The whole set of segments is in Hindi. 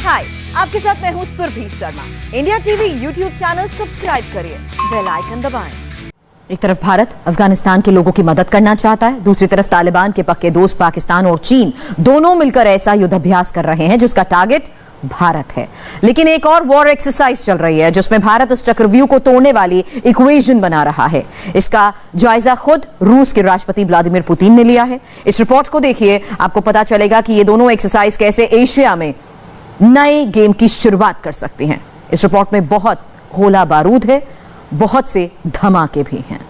हाय, आपके साथ मैं हूं Surabhi Sharma. India TV YouTube channel subscribe करिए, बेल आइकन दबाएं। एक तरफ भारत अफगानिस्तान के लोगों की मदद करना चाहता है, दूसरी तरफ तालिबान के पक्के दोस्त पाकिस्तान और चीन दोनों मिलकर ऐसा युद्धाभ्यास कर रहे हैं जिसका टारगेट भारत है। लेकिन एक और वॉर एक्सरसाइज चल रही है जिसमें भारत इस चक्रव्यूह को तोड़ने वाली इक्वेशन बना रहा है। इसका जायजा खुद रूस के राष्ट्रपति व्लादिमीर पुतिन ने लिया है। इस रिपोर्ट को देखिए, आपको पता चलेगा कि ये दोनों एक्सरसाइज कैसे एशिया में नए गेम की शुरुआत कर सकती हैं। इस रिपोर्ट में बहुत गोला बारूद है, बहुत से धमाके भी हैं।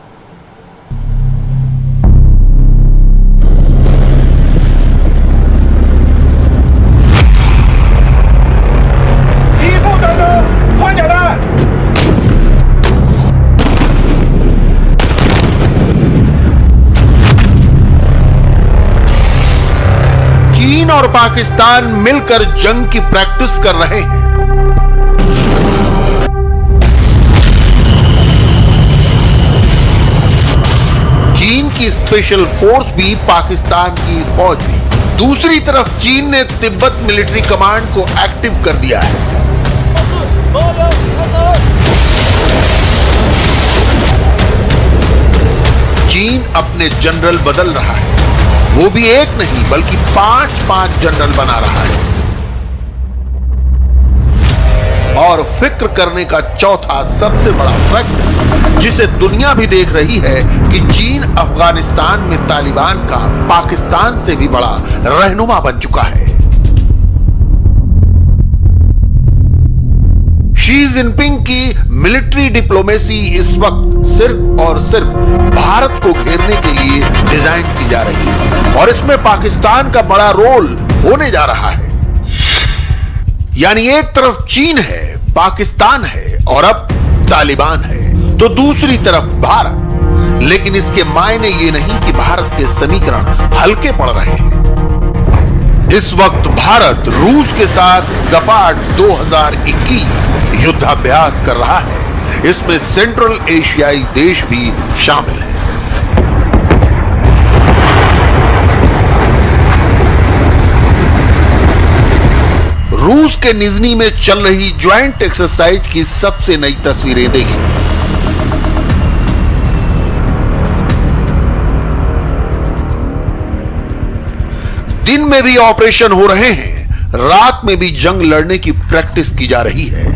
चीन और पाकिस्तान मिलकर जंग की प्रैक्टिस कर रहे हैं। चीन की स्पेशल फोर्स भी, पाकिस्तान की फौज भी। दूसरी तरफ चीन ने तिब्बत मिलिट्री कमांड को एक्टिव कर दिया है। चीन अपने जनरल बदल रहा है, वो भी एक नहीं बल्कि 5 जनरल बना रहा है। और फिक्र करने का चौथा सबसे बड़ा फैक्ट जिसे दुनिया भी देख रही है कि चीन अफगानिस्तान में तालिबान का पाकिस्तान से भी बड़ा रहनुमा बन चुका है। शी जिनपिंग की मिलिट्री डिप्लोमेसी इस वक्त सिर्फ और सिर्फ भारत को घेरने के लिए डिजाइन की जा रही है और इसमें पाकिस्तान का बड़ा रोल होने जा रहा है। यानी एक तरफ चीन है, पाकिस्तान है और अब तालिबान है, तो दूसरी तरफ भारत। लेकिन इसके मायने ये नहीं कि भारत के समीकरण हल्के पड़ रहे हैं। इस वक्त भारत रूस के साथ ज़पाड 2021 युद्धाभ्यास कर रहा है। इसमें सेंट्रल एशियाई देश भी शामिल है। रूस के निजनी में चल रही ज्वाइंट एक्सरसाइज की सबसे नई तस्वीरें देखिए। दिन में भी ऑपरेशन हो रहे हैं, रात में भी जंग लड़ने की प्रैक्टिस की जा रही है।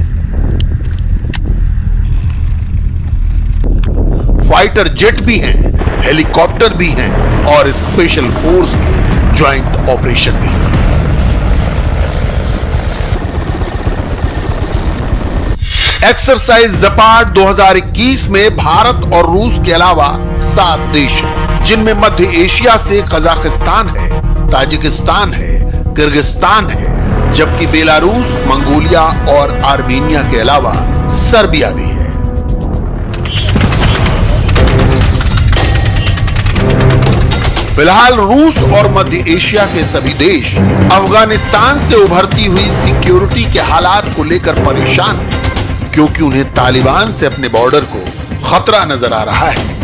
फाइटर जेट भी हैं, हेलीकॉप्टर भी हैं और स्पेशल फोर्स के ज्वाइंट ऑपरेशन भी हैं। एक्सरसाइज ज़पाड 2021 में भारत और रूस के अलावा 7 देश हैं, जिनमें मध्य एशिया से कजाकिस्तान है, ताजिकिस्तान है, किर्गिस्तान है, जबकि बेलारूस, मंगोलिया और आर्मेनिया के अलावा सर्बिया भी है। फिलहाल रूस और मध्य एशिया के सभी देश अफगानिस्तान से उभरती हुई सिक्योरिटी के हालात को लेकर परेशान हैं, क्योंकि उन्हें तालिबान से अपने बॉर्डर को खतरा नजर आ रहा है।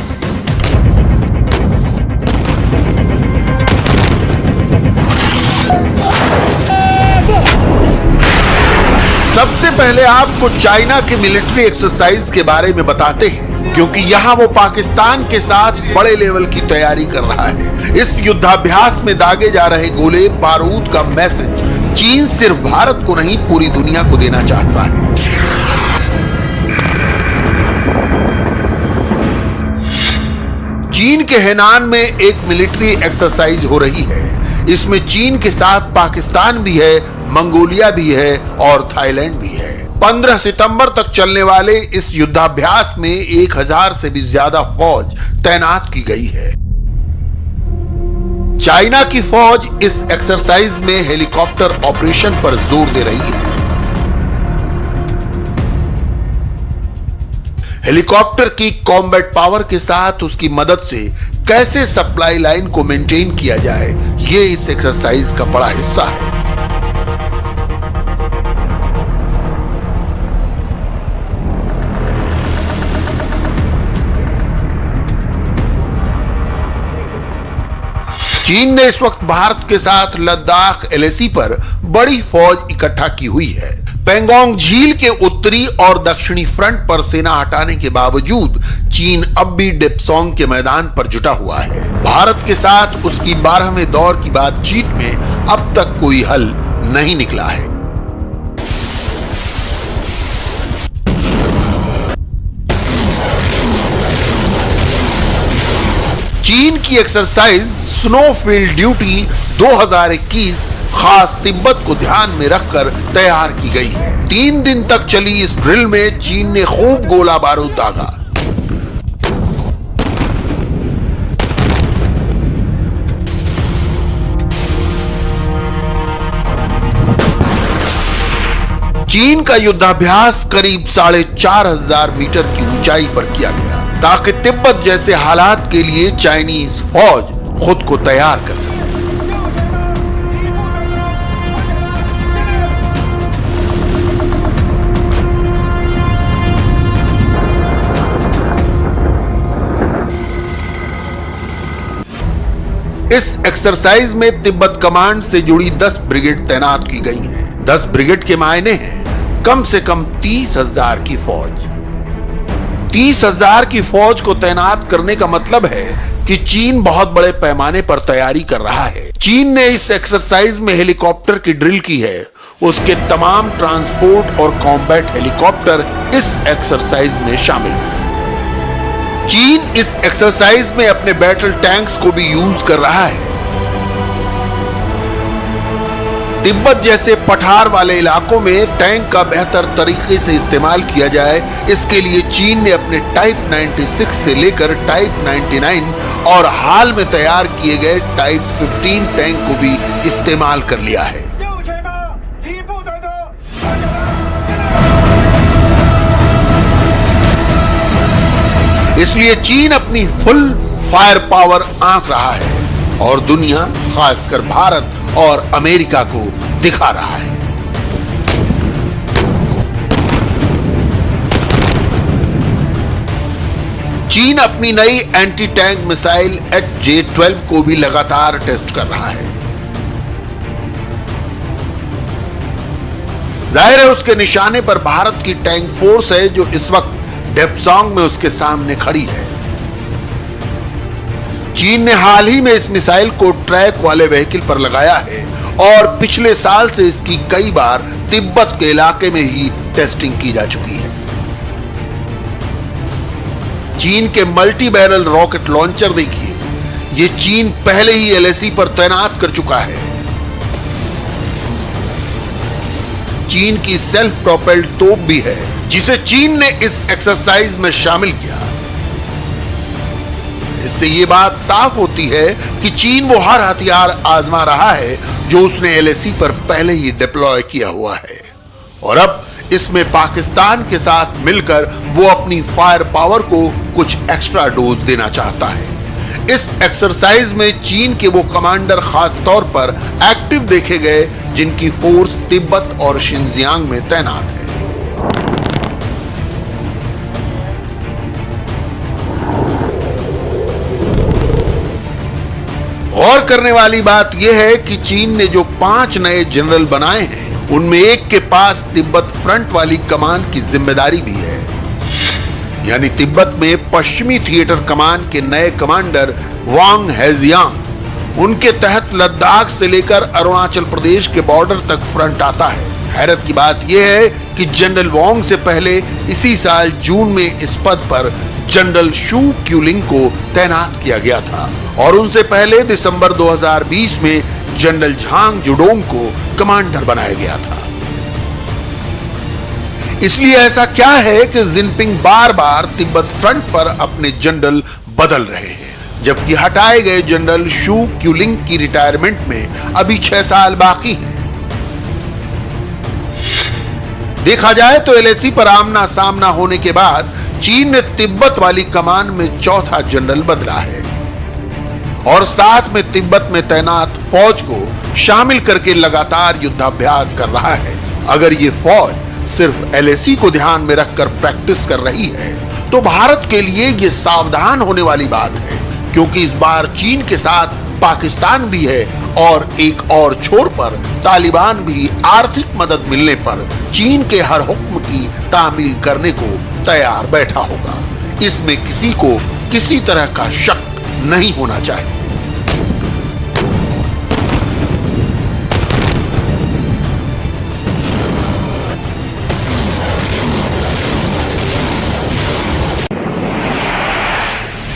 सबसे पहले आपको चाइना के मिलिट्री एक्सरसाइज के बारे में बताते हैं, क्योंकि यहां वो पाकिस्तान के साथ बड़े लेवल की तैयारी कर रहा है। इस युद्धाभ्यास में दागे जा रहे गोले बारूद का मैसेज चीन सिर्फ भारत को नहीं, पूरी दुनिया को देना चाहता है। चीन के हेनान में एक मिलिट्री एक्सरसाइज हो रही है। इसमें चीन के साथ पाकिस्तान भी है, मंगोलिया भी है और थाईलैंड भी है। 15 सितंबर तक चलने वाले इस युद्धाभ्यास में 1000 से भी ज्यादा फौज तैनात की गई है। चाइना की फौज इस एक्सरसाइज में हेलीकॉप्टर ऑपरेशन पर जोर दे रही है। हेलीकॉप्टर की कॉम्बैट पावर के साथ उसकी मदद से कैसे सप्लाई लाइन को मेंटेन किया जाए, ये इस एक्सरसाइज का बड़ा हिस्सा है। चीन ने इस वक्त भारत के साथ लद्दाख एलएसी पर बड़ी फौज इकट्ठा की हुई है। पेंगोंग झील के उत्तरी और दक्षिणी फ्रंट पर सेना हटाने के बावजूद चीन अब भी डेप्सोंग के मैदान पर जुटा हुआ है। भारत के साथ उसकी 12वें दौर की बातचीत में अब तक कोई हल नहीं निकला है। चीन की एक्सरसाइज स्नोफील्ड ड्यूटी 2021 खास तिब्बत को ध्यान में रखकर तैयार की गई है। 3 दिन तक चली इस ड्रिल में चीन ने खूब गोला बारूद दागा। चीन का युद्धाभ्यास करीब 4,500 मीटर की ऊंचाई पर किया गया ताकि तिब्बत जैसे हालात के लिए चाइनीज फौज खुद को तैयार कर सके। इस एक्सरसाइज में तिब्बत कमांड से जुड़ी 10 ब्रिगेड तैनात की गई हैं। 10 ब्रिगेड के मायने हैं कम से कम 30,000 की फौज। 30,000 की फौज को तैनात करने का मतलब है कि चीन बहुत बड़े पैमाने पर तैयारी कर रहा है। चीन ने इस एक्सरसाइज में हेलीकॉप्टर की ड्रिल की है। उसके तमाम ट्रांसपोर्ट और कॉम्बैट हेलीकॉप्टर इस एक्सरसाइज में शामिल हैं। चीन इस एक्सरसाइज में अपने बैटल टैंक्स को भी यूज कर रहा है। तिब्बत जैसे पठार वाले इलाकों में टैंक का बेहतर तरीके से इस्तेमाल किया जाए, इसके लिए चीन ने अपने टाइप 96 से लेकर टाइप 99 और हाल में तैयार किए गए टाइप 15 टैंक को भी इस्तेमाल कर लिया है। इसलिए चीन अपनी फुल फायर पावर आंक रहा है और दुनिया, खासकर भारत और अमेरिका को दिखा रहा है। चीन अपनी नई एंटी टैंक मिसाइल HJ-12 को भी लगातार टेस्ट कर रहा है। जाहिर है उसके निशाने पर भारत की टैंक फोर्स है जो इस वक्त डेप्सोंग में उसके सामने खड़ी है। चीन ने हाल ही में इस मिसाइल को ट्रैक वाले व्हीकल पर लगाया है और पिछले साल से इसकी कई बार तिब्बत के इलाके में ही टेस्टिंग की जा चुकी है। चीन के मल्टी बैरल रॉकेट लॉन्चर देखिए, ये चीन पहले ही LAC पर तैनात कर चुका है। चीन की सेल्फ प्रोपेल्ड तोप भी है जिसे चीन ने इस एक्सरसाइज में शामिल किया। इससे यह बात साफ होती है कि चीन वो हर हथियार आजमा रहा है जो उसने LAC पर पहले ही डिप्लॉय किया हुआ है और अब इसमें पाकिस्तान के साथ मिलकर वो अपनी फायर पावर को कुछ एक्स्ट्रा डोज देना चाहता है। इस एक्सरसाइज में चीन के वो कमांडर खास तौर पर एक्टिव देखे गए जिनकी फोर्स तिब्बत और शिनजियांग में तैनात है। गौर करने वाली बात यह है कि चीन ने जो 5 नए जनरल बनाए हैं उनमें एक के पास तिब्बत फ्रंट वाली कमान की जिम्मेदारी भी है। यानी तिब्बत में पश्चिमी थिएटर कमान के नए कमांडर वांग हेजियांग, उनके तहत लद्दाख से लेकर अरुणाचल प्रदेश के बॉर्डर तक फ्रंट आता है। हैरत की बात यह है कि जनरल वांग से पहले इसी साल जून में इस पद पर जनरल शू क्यूलिंग को तैनात किया गया था और उनसे पहले दिसंबर 2020 में जनरल झांग जुडोंग को कमांडर बनाया गया था। इसलिए ऐसा क्या है कि जिनपिंग बार बार तिब्बत फ्रंट पर अपने जनरल बदल रहे हैं, जबकि हटाए गए जनरल शू क्यूलिंग की रिटायरमेंट में अभी 6 साल बाकी है। देखा जाए तो LAC पर आमना सामना होने के बाद चीन ने तिब्बत वाली कमान में चौथा जनरल बदला है और साथ में तिब्बत में तैनात फौज को शामिल करके लगातार युद्धाभ्यास कर रहा है। अगर ये फौज सिर्फ LAC को ध्यान में रखकर प्रैक्टिस कर रही है तो भारत के लिए ये सावधान होने वाली बात है, क्योंकि इस बार चीन के साथ पाकिस्तान भी है और एक और छोर पर तालिबान भी आर्थिक मदद मिलने पर चीन के हर हुक्म की तामील करने को तैयार बैठा होगा। इसमें किसी को किसी तरह का शक नहीं होना चाहिए।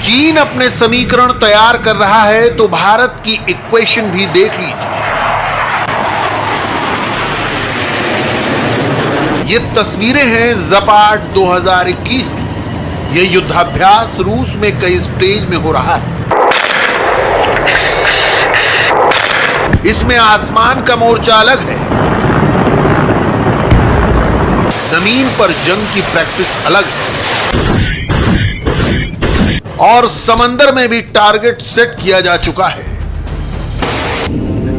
चीन अपने समीकरण तैयार कर रहा है तो भारत की इक्वेशन भी देख लीजिए। ये तस्वीरें हैं ज़पाड 2021 की। ये युद्धाभ्यास रूस में कई स्टेज में हो रहा है। इसमें आसमान का मोर्चा अलग है, जमीन पर जंग की प्रैक्टिस अलग है और समंदर में भी टारगेट सेट किया जा चुका है।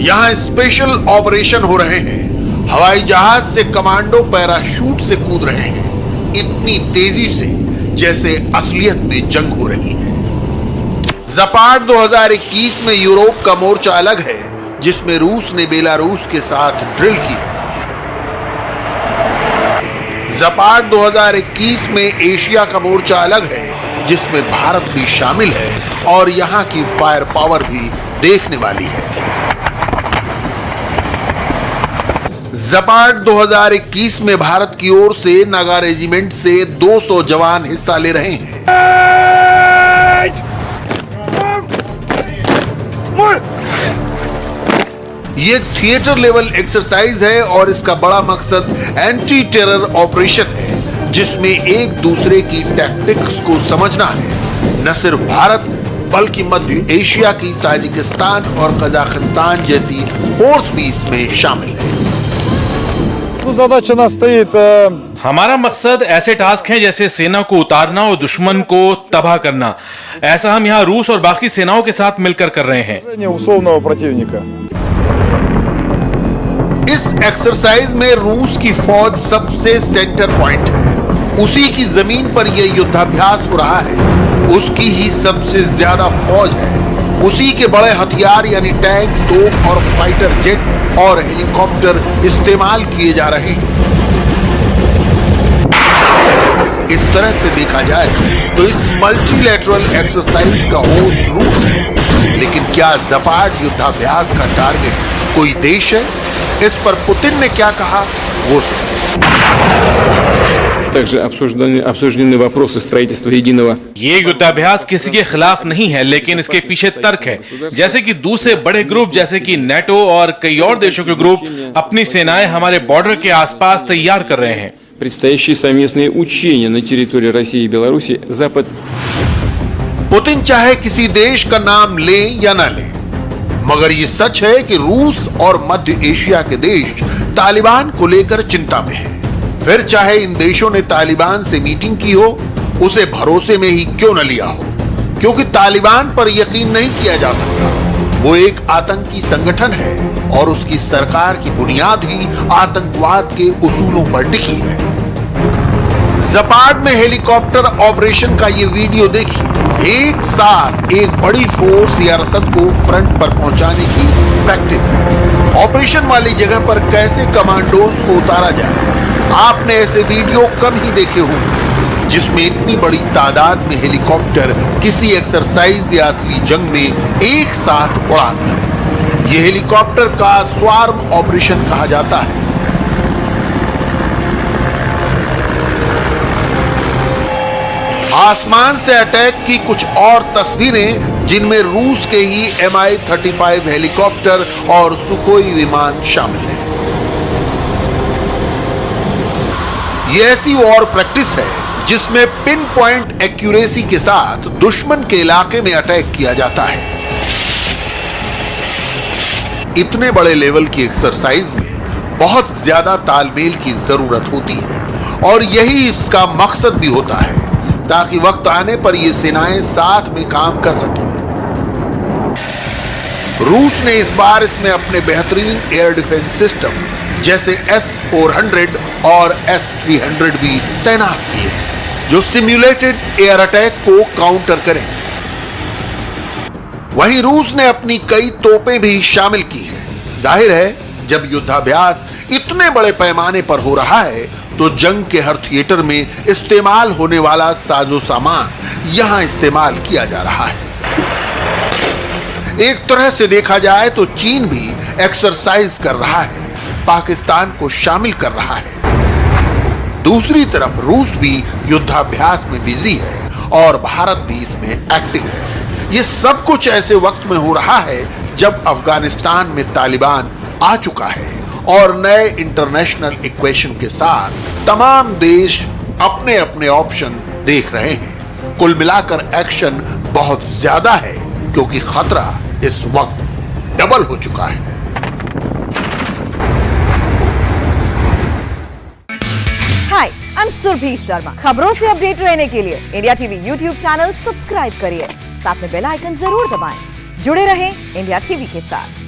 यहां स्पेशल ऑपरेशन हो रहे हैं। हवाई जहाज से कमांडो पैराशूट से कूद रहे हैं, इतनी तेजी से जैसे असलियत में जंग हो रही है। ज़पाड 2021 में यूरोप का मोर्चा अलग है, जिसमें रूस ने बेलारूस के साथ ड्रिल की। ज़पाड 2021 में एशिया का मोर्चा अलग है, जिसमें भारत भी शामिल है और यहां की फायर पावर भी देखने वाली है। ज़पाड 2021 में भारत की ओर से नागा रेजिमेंट से 200 जवान हिस्सा ले रहे हैं। ये थिएटर लेवल एक्सरसाइज है और इसका बड़ा मकसद एंटी टेरर ऑपरेशन है, जिसमें एक दूसरे की टैक्टिक्स को समझना है। न सिर्फ भारत बल्कि मध्य एशिया की ताजिकिस्तान और कजाकिस्तान जैसी फोर्स भी इसमें शामिल है। हमारा मकसद ऐसे टास्क हैं जैसे सेना को उतारना और दुश्मन को तबाह करना। ऐसा हम यहाँ रूस और बाकी सेनाओं के साथ मिलकर कर रहे हैं। इस एक्सरसाइज में रूस की फौज सबसे सेंटर पॉइंट है। उसी की जमीन पर यह युद्धाभ्यास हो रहा है। उसकी ही सबसे ज्यादा फौज है। उसी के बड़े हथियार यानी टैंक, तोप और फाइटर जेट और हेलीकॉप्टर इस्तेमाल किए जा रहे हैं। इस तरह से देखा जाए तो इस मल्टीलैटरल एक्सरसाइज का होस्ट रूस है। लेकिन क्या ज़पाड युद्धाभ्यास का टारगेट कोई देश है? इस पर पुतिन ने क्या कहा, वो Также обсуждены вопросы строительства единого. ये युद्धाभ्यास किसी के खिलाफ नहीं है, लेकिन इसके पीछे तर्क है। जैसे कि दूसरे बड़े ग्रुप जैसे कि नेटो और कई और देशों के ग्रुप अपनी सेनाएं हमारे बॉर्डर के आसपास तैयार कर रहे हैं। Предстоящие совместные учения на территории России и Беларуси Запад. पुतिन चाहे किसी देश का नाम ले या ना ले, मगर ये सच है कि रूस और मध्य एशिया के देश तालिबान को लेकर चिंता में हैं। फिर चाहे इन देशों ने तालिबान से मीटिंग की हो, उसे भरोसे में ही क्यों न लिया हो, क्योंकि तालिबान पर यकीन नहीं किया जा सकता। वो एक आतंकी संगठन है और उसकी सरकार की बुनियाद ही आतंकवाद के उसूलों पर टिकी है। ज़पाड में हेलीकॉप्टर ऑपरेशन का ये वीडियो देखिए। एक साथ एक बड़ी फोर्स या रसद को फ्रंट पर पहुंचाने की प्रैक्टिस है। ऑपरेशन वाली जगह पर कैसे कमांडोज को उतारा जाए, आपने ऐसे वीडियो कम ही देखे होंगे जिसमें इतनी बड़ी तादाद में हेलीकॉप्टर किसी एक्सरसाइज या असली जंग में एक साथ उड़ान भरे। यह हेलीकॉप्टर का स्वार्म ऑपरेशन कहा जाता है। आसमान से अटैक की कुछ और तस्वीरें जिनमें रूस के ही Mi-35 हेलीकॉप्टर और सुखोई विमान शामिल हैं। ये ऐसी वॉर प्रैक्टिस है जिसमें पिन पॉइंट एक्यूरेसी के साथ दुश्मन के इलाके में अटैक किया जाता है। इतने बड़े लेवल की एक्सरसाइज में बहुत ज्यादा तालमेल की जरूरत होती है और यही इसका मकसद भी होता है, ताकि वक्त आने पर ये सेनाएं साथ में काम कर सकें। रूस ने इस बार इसमें अपने बेहतरीन एयर डिफेंस सिस्टम जैसे S-400 और S-300 भी तैनात किए, जो सिम्युलेटेड एयर अटैक को काउंटर करें। वहीं रूस ने अपनी कई तोपें भी शामिल की हैं। जाहिर है जब युद्धाभ्यास इतने बड़े पैमाने पर हो रहा है तो जंग के हर थिएटर में इस्तेमाल होने वाला साजो सामान यहां इस्तेमाल किया जा रहा है। एक तरह से देखा जाए तो चीन भी एक्सरसाइज कर रहा है, पाकिस्तान को शामिल कर रहा है। दूसरी तरफ रूस भी युद्धाभ्यास में बिजी है और भारत भी इसमें एक्टिव है। ये सब कुछ ऐसे वक्त में हो रहा है जब अफगानिस्तान में तालिबान आ चुका है और नए इंटरनेशनल इक्वेशन के साथ तमाम देश अपने अपने ऑप्शन देख रहे हैं। कुल मिलाकर एक्शन बहुत ज्यादा है क्योंकि खतरा इस वक्त डबल हो चुका है। हाय, आई एम सुरभि शर्मा। खबरों से अपडेट रहने के लिए India TV YouTube channel subscribe करिए, साथ में बेल आइकन जरूर दबाएं। जुड़े रहें इंडिया टीवी के साथ।